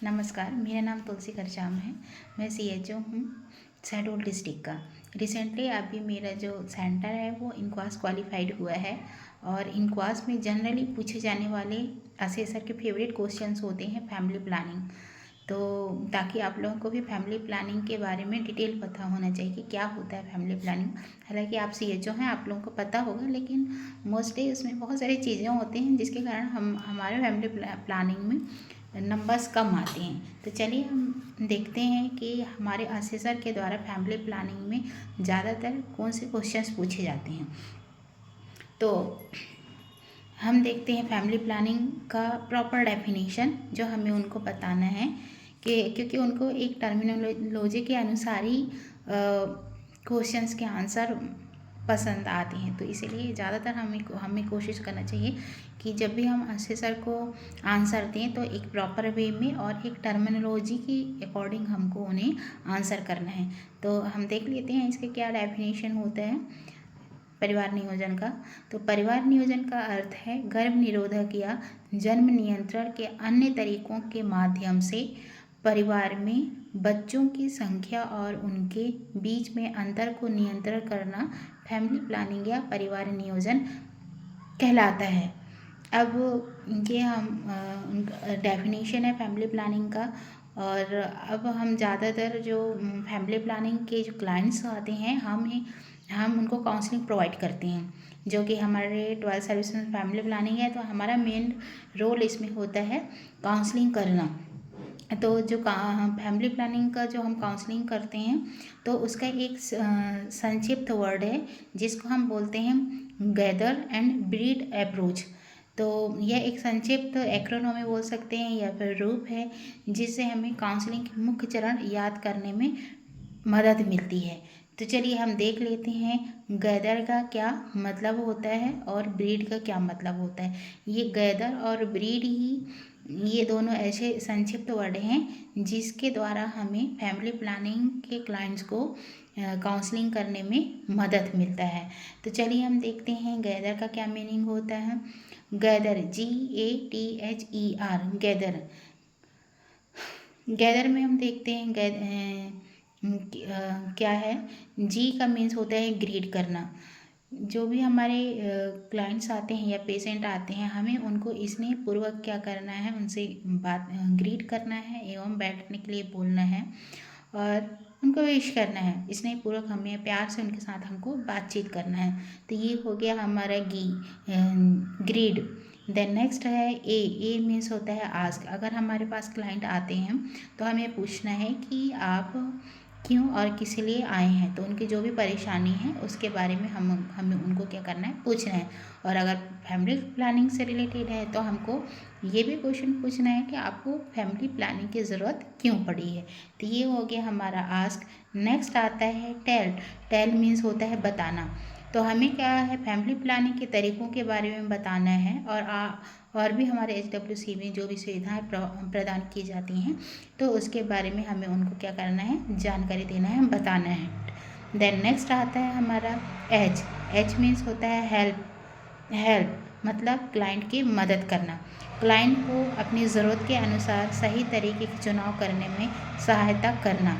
नमस्कार, मेरा नाम तुलसी करचाम है। मैं सीएचओ हूँ शहडोल डिस्ट्रिक्ट का। रिसेंटली अभी मेरा जो सेंटर है वो इनक्वास क्वालिफाइड हुआ है और इनक्वास में जनरली पूछे जाने वाले असेसर के फेवरेट क्वेश्चंस होते हैं फैमिली प्लानिंग। तो ताकि आप लोगों को भी फैमिली प्लानिंग के बारे में डिटेल पता होना चाहिए कि क्या होता है फैमिली प्लानिंग। हालांकि आप सीएचओ हैं, आप लोगों को पता होगा, लेकिन मोस्टली उसमें बहुत सारी चीज़ें होती हैं जिसके कारण हमारे फैमिली प्लानिंग में नंबर्स कम आते हैं। तो चलिए हम देखते हैं कि हमारे असेसर के द्वारा फैमिली प्लानिंग में ज़्यादातर कौन से क्वेश्चंस पूछे जाते हैं। तो हम देखते हैं फैमिली प्लानिंग का प्रॉपर डेफिनेशन जो हमें उनको बताना है कि क्योंकि उनको एक टर्मिनोलॉजी के अनुसार ही क्वेश्चंस के आंसर पसंद आते हैं। तो इसीलिए ज़्यादातर हमें कोशिश करना चाहिए कि जब भी हम असेसर को आंसर दें तो एक प्रॉपर वे में और एक टर्मिनोलॉजी की अकॉर्डिंग हमको उन्हें आंसर करना है। तो हम देख लेते हैं इसके क्या डेफिनेशन होता है परिवार नियोजन का। तो परिवार नियोजन का अर्थ है गर्भ निरोधक या जन्म नियंत्रण के अन्य तरीकों के माध्यम से परिवार में बच्चों की संख्या और उनके बीच में अंतर को नियंत्रण करना फैमिली प्लानिंग या परिवार नियोजन कहलाता है। अब ये हम डेफिनेशन है फैमिली प्लानिंग का। और अब हम ज़्यादातर जो फैमिली प्लानिंग के जो क्लाइंट्स आते हैं हम उनको काउंसलिंग प्रोवाइड करते हैं, जो कि हमारे 12 सर्विस में फैमिली प्लानिंग है। तो हमारा मेन रोल इसमें होता है काउंसलिंग करना। तो जो फैमिली प्लानिंग का जो हम काउंसलिंग करते हैं तो उसका एक संक्षिप्त वर्ड है जिसको हम बोलते हैं गैदर एंड ब्रीड अप्रोच। तो यह एक संक्षिप्त एक्रोनॉमी बोल सकते हैं या फिर रूप है जिससे हमें काउंसलिंग के मुख्य चरण याद करने में मदद मिलती है। तो चलिए हम देख लेते हैं गैदर का क्या मतलब होता है और ब्रीड का क्या मतलब होता है। ये गैदर और ब्रीड ये दोनों ऐसे संक्षिप्त वर्ड हैं जिसके द्वारा हमें फैमिली प्लानिंग के क्लाइंट्स को काउंसलिंग करने में मदद मिलता है। तो चलिए हम देखते हैं गैदर का क्या मीनिंग होता है। Gather GATHER gather. गैदर में हम देखते हैं क्या है। जी का मीन्स होता है ग्रीड करना। जो भी हमारे क्लाइंट्स आते हैं या पेशेंट आते हैं हमें उनको स्नेहपूर्वक क्या करना है, उनसे बात ग्रीट करना है एवं बैठने के लिए बोलना है और उनको विश करना है। स्नेहपूर्वक हमें प्यार से उनके साथ हमको बातचीत करना है। तो ये हो गया हमारा ग्रीड। देन नेक्स्ट है ए मीन्स होता है आस्क। अगर हमारे पास क्लाइंट आते हैं तो हमें पूछना है कि आप क्यों और किस लिए आए हैं। तो उनकी जो भी परेशानी है उसके बारे में हमें उनको क्या करना है, पूछना है। और अगर फैमिली प्लानिंग से रिलेटेड है तो हमको ये भी क्वेश्चन पूछना है कि आपको फैमिली प्लानिंग की ज़रूरत क्यों पड़ी है। तो ये हो गया हमारा आस्क। नेक्स्ट आता है टेल। टेल मीन्स होता है बताना। तो हमें क्या है फैमिली प्लानिंग के तरीकों के बारे में बताना है और भी हमारे HWC में जो भी सुविधाएं प्रदान की जाती हैं तो उसके बारे में हमें उनको क्या करना है, जानकारी देना है, बताना है। देन नेक्स्ट आता है हमारा एच। एच मीन्स होता है हेल्प। हेल्प मतलब क्लाइंट की मदद करना। क्लाइंट को अपनी ज़रूरत के अनुसार सही तरीके के चुनाव करने में सहायता करना।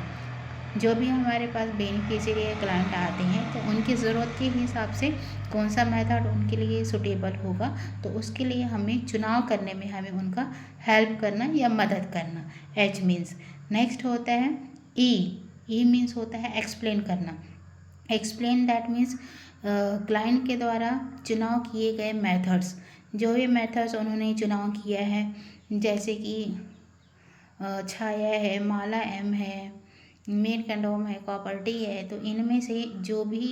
जो भी हमारे पास बेनिफिशियरी या क्लाइंट आते हैं तो उनकी ज़रूरत के हिसाब से कौन सा मेथड उनके लिए सूटेबल होगा तो उसके लिए हमें चुनाव करने में हमें उनका हेल्प करना या मदद करना। H means. नेक्स्ट होता है ई मीन्स होता है एक्सप्लेन करना। एक्सप्लेन दैट मीन्स क्लाइंट के द्वारा चुनाव किए गए मेथड्स, जो भी मेथड्स उन्होंने चुनाव किया है जैसे कि छाया है, माला एम है, मेन कंडोम है, कॉपर्टी है। तो इनमें से जो भी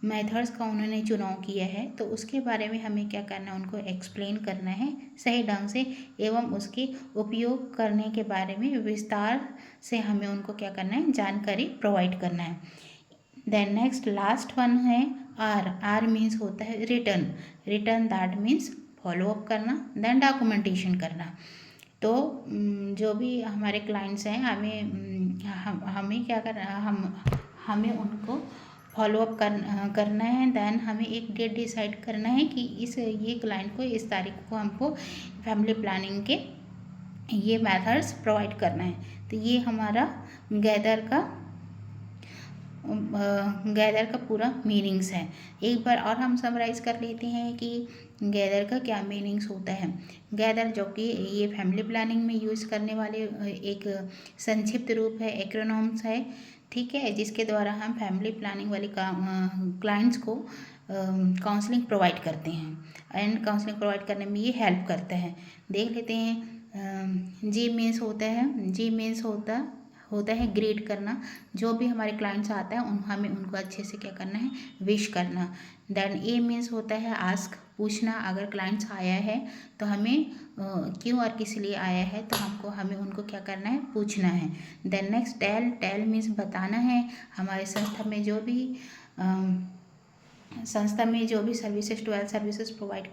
मेथड्स का उन्होंने चुनाव किया है तो उसके बारे में हमें क्या करना है, उनको एक्सप्लेन करना है सही ढंग से एवं उसके उपयोग करने के बारे में विस्तार से हमें उनको क्या करना है, जानकारी प्रोवाइड करना है। देन नेक्स्ट लास्ट वन है आर मीन्स होता है return. Return that means follow up करना, देन डॉक्यूमेंटेशन करना। तो जो भी हमारे क्लाइंट्स हैं हमें क्या करना, हमें उनको फॉलोअप करना है। देन हमें एक डेट डिसाइड करना है कि ये क्लाइंट को इस तारीख को हमको फैमिली प्लानिंग के ये मेथड्स प्रोवाइड करना है। तो ये हमारा गैदर का पूरा मीनिंग्स है। एक बार और हम समराइज कर लेते हैं कि गैदर का क्या मीनिंग्स होता है। गैदर जो कि ये फैमिली प्लानिंग में यूज़ करने वाले एक संक्षिप्त रूप है, एक्रोनॉम्स है, ठीक है, जिसके द्वारा हम फैमिली प्लानिंग वाले क्लाइंट्स को काउंसलिंग प्रोवाइड करते हैं एंड काउंसलिंग प्रोवाइड करने में ये हेल्प करता है। देख लेते हैं। जी मीन्स होता है ग्रीट करना। जो भी हमारे क्लाइंट्स आता है हमें उनको अच्छे से क्या करना है, विश करना। देन ए मीन्स होता है आस्क, पूछना। अगर क्लाइंट्स आया है तो हमें क्यों और किस लिए आया है तो हमें उनको क्या करना है, पूछना है। देन नेक्स्ट टेल मीन्स बताना है। हमारे संस्था में जो भी सर्विसेज 12 सर्विसेज प्रोवाइड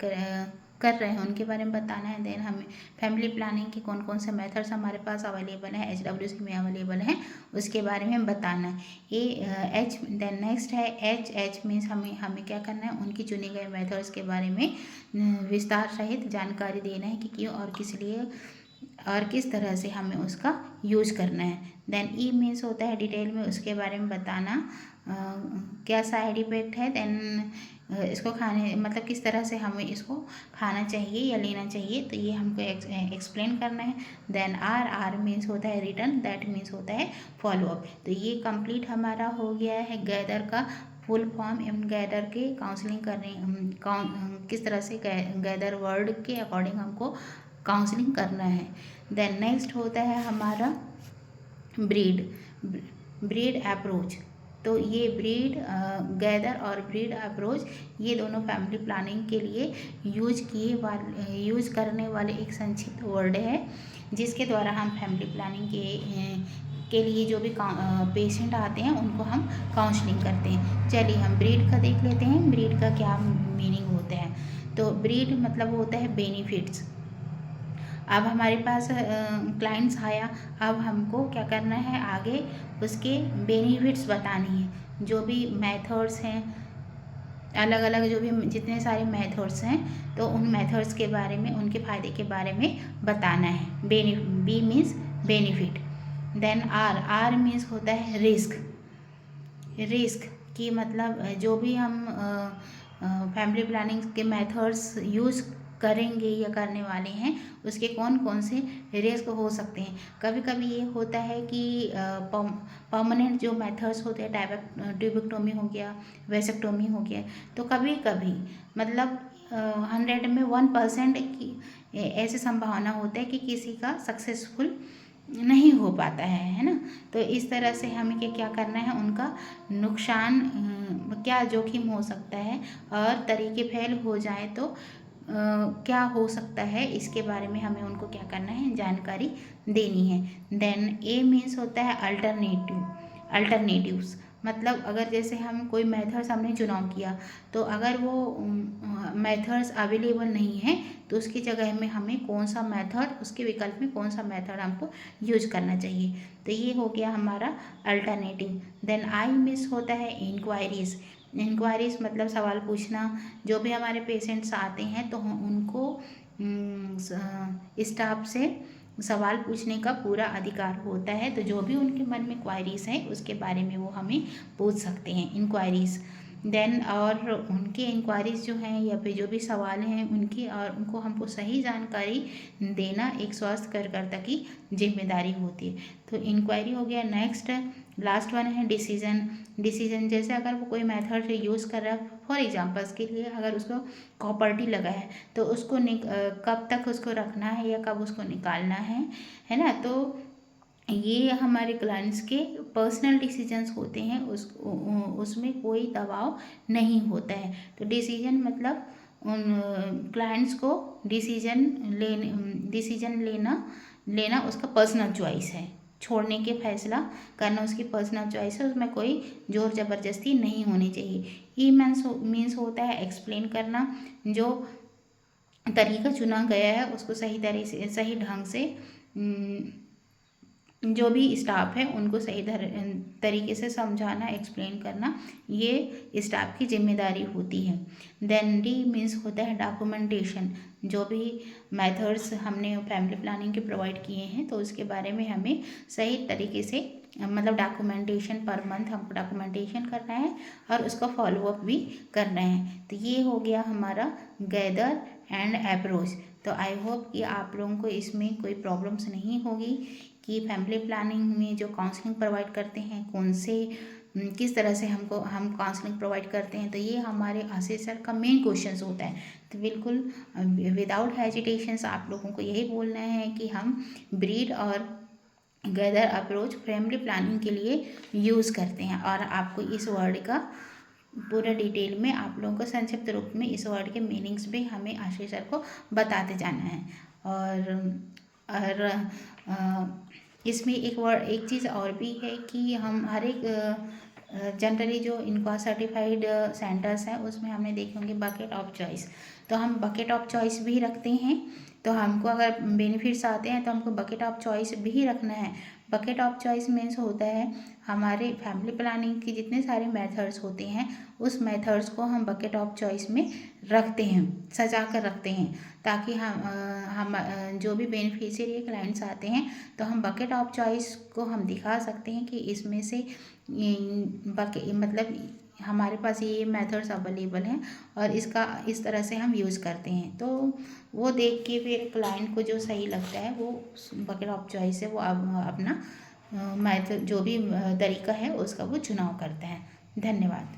कर रहे हैं उनके बारे में बताना है। देन हमें फैमिली प्लानिंग के कौन कौन से मेथड्स हमारे पास अवेलेबल है, HWC में अवेलेबल है, उसके बारे में बताना है। देन नेक्स्ट है एच मीन्स हमें क्या करना है, उनकी चुने गए मेथड्स के बारे में विस्तार सहित जानकारी देना है कि क्यों और किस लिए और किस तरह से हमें उसका यूज करना है। देन ई मीन्स होता है डिटेल में उसके बारे में बताना, क्या साइड इफेक्ट है। देन इसको खाने मतलब किस तरह से हमें इसको खाना चाहिए या लेना चाहिए, तो ये हमको एक्सप्लेन करना है। देन आर मीन्स होता है रिटर्न, दैट मीन्स होता है फॉलो अप। तो ये कंप्लीट हमारा हो गया है गैदर का फुल फॉर्म एवं गैदर के काउंसलिंग करने किस तरह से गैदर वर्ड के अकॉर्डिंग हमको काउंसलिंग करना है। देन नेक्स्ट होता है हमारा ब्रीड अप्रोच। तो ये गैदर और ब्रीड अप्रोच ये दोनों फैमिली प्लानिंग के लिए यूज करने वाले एक संक्षिप्त वर्ड है, जिसके द्वारा हम फैमिली प्लानिंग के लिए जो भी पेशेंट आते हैं उनको हम काउंसलिंग करते हैं। चलिए हम ब्रीड का देख लेते हैं, ब्रीड का क्या मीनिंग होता है। तो ब्रीड मतलब होता है बेनिफिट्स। अब हमारे पास क्लाइंट्स आया, अब हमको क्या करना है, आगे उसके बेनिफिट्स बतानी है। जो भी मेथड्स हैं अलग अलग, जो भी जितने सारे मेथड्स हैं तो उन मेथड्स के बारे में, उनके फ़ायदे के बारे में बताना है। B means benefit. Then R means होता है रिस्क की मतलब जो भी हम फैमिली प्लानिंग के मेथड्स यूज़ करेंगे या करने वाले हैं उसके कौन कौन से रिस्क हो सकते हैं। कभी कभी ये होता है कि परमानेंट जो मेथड्स होते हैं, ट्यूबेक्टोमी हो गया, वेसेक्टोमी हो गया, तो कभी कभी मतलब 100 में 1% की ऐसी संभावना होता है कि किसी का सक्सेसफुल नहीं हो पाता है ना। तो इस तरह से हमें क्या करना है, उनका नुकसान क्या जोखिम हो सकता है और तरीके फेल हो जाए तो क्या हो सकता है, इसके बारे में हमें उनको क्या करना है, जानकारी देनी है। देन ए मीन्स होता है अल्टरनेटिव्स। मतलब अगर जैसे हम कोई मेथड्स हमने चुनाव किया तो अगर वो मेथड्स अवेलेबल नहीं है तो उसकी जगह में हमें कौन सा मेथड, उसके विकल्प में कौन सा मेथड हमको यूज करना चाहिए। तो ये हो गया हमारा अल्टरनेटिव। देन आई मीन्स होता है इंक्वायरीज मतलब सवाल पूछना। जो भी हमारे पेशेंट्स आते हैं तो हम उनको स्टाफ से सवाल पूछने का पूरा अधिकार होता है। तो जो भी उनके मन में क्वायरीज हैं उसके बारे में वो हमें पूछ सकते हैं, इंक्वायरीज। देन और उनके इंक्वायरीज जो हैं या फिर जो भी सवाल हैं उनकी, और उनको हमको सही जानकारी देना एक स्वास्थ्य कार्यकर्ता की जिम्मेदारी होती है। तो इंक्वायरी हो गया। नेक्स्ट लास्ट वन है डिसीजन। जैसे अगर वो कोई मेथड यूज़ कर रहा है, फॉर एग्जाम्पल्स के लिए अगर उसको कॉपर्टी लगा है तो उसको कब तक उसको रखना है या कब उसको निकालना है ना। तो ये हमारे क्लाइंट्स के पर्सनल डिसीजंस होते हैं, उसमें कोई दबाव नहीं होता है। तो डिसीजन मतलब उन क्लाइंट्स को डिसीजन लेना उसका पर्सनल चॉइस है, छोड़ने के फैसला करना उसकी पर्सनल चॉइस है, उसमें कोई जोर ज़बरदस्ती नहीं होनी चाहिए। ई मीन्स होता है एक्सप्लेन करना। जो तरीका चुना गया है उसको सही ढंग से जो भी स्टाफ है उनको सही तरीके से समझाना, एक्सप्लेन करना, ये स्टाफ की जिम्मेदारी होती है। देन डी मीन्स होता है डॉक्यूमेंटेशन। जो भी मेथड्स हमने फैमिली प्लानिंग के प्रोवाइड किए हैं तो उसके बारे में हमें सही तरीके से मतलब डॉक्यूमेंटेशन पर मंथ हमको डॉक्यूमेंटेशन करना है और उसका फॉलोअप भी करना है। तो ये हो गया हमारा गैदर एंड अप्रोच। तो आई होप कि आप लोगों को इसमें कोई प्रॉब्लम्स नहीं होगी कि फैमिली प्लानिंग में जो काउंसलिंग प्रोवाइड करते हैं कौन से किस तरह से हम काउंसलिंग प्रोवाइड करते हैं। तो ये हमारे आशीष सर का मेन क्वेश्चंस होता है। तो बिल्कुल विदाउट हेजिटेशंस आप लोगों को यही बोलना है कि हम ब्रीड और गैदर अप्रोच फैमिली प्लानिंग के लिए यूज़ करते हैं। और आपको इस वर्ड का पूरा डिटेल में आप लोगों को संक्षिप्त रूप में इस वर्ड के मीनिंग्स भी हमें आशीष सर को बताते जाना है। और इसमें एक चीज़ और भी है कि हम हर एक जनरली जो इनका सर्टिफाइड सेंटर्स हैं उसमें हमने देखे होंगे बकेट ऑफ चॉइस। तो हम बकेट ऑफ चॉइस भी रखते हैं। तो हमको अगर बेनिफिट्स आते हैं तो हमको बकेट ऑफ चॉइस भी रखना है। बकेट ऑफ चॉइस मीन्स होता है हमारे फैमिली प्लानिंग के जितने सारे मेथड्स होते हैं उस मेथड्स को हम बकेट ऑफ चॉइस में रखते हैं, सजा कर रखते हैं, ताकि हम जो भी बेनिफिशियरी क्लाइंट्स आते हैं तो हम बकेट ऑफ चॉइस को हम दिखा सकते हैं कि इसमें से मतलब हमारे पास ये मेथड्स अवेलेबल हैं और इसका इस तरह से हम यूज़ करते हैं। तो वो देख के फिर क्लाइंट को जो सही लगता है वो बकेट ऑफ चॉइस है वो अपना मेथड जो भी तरीका है उसका वो चुनाव करते हैं। धन्यवाद।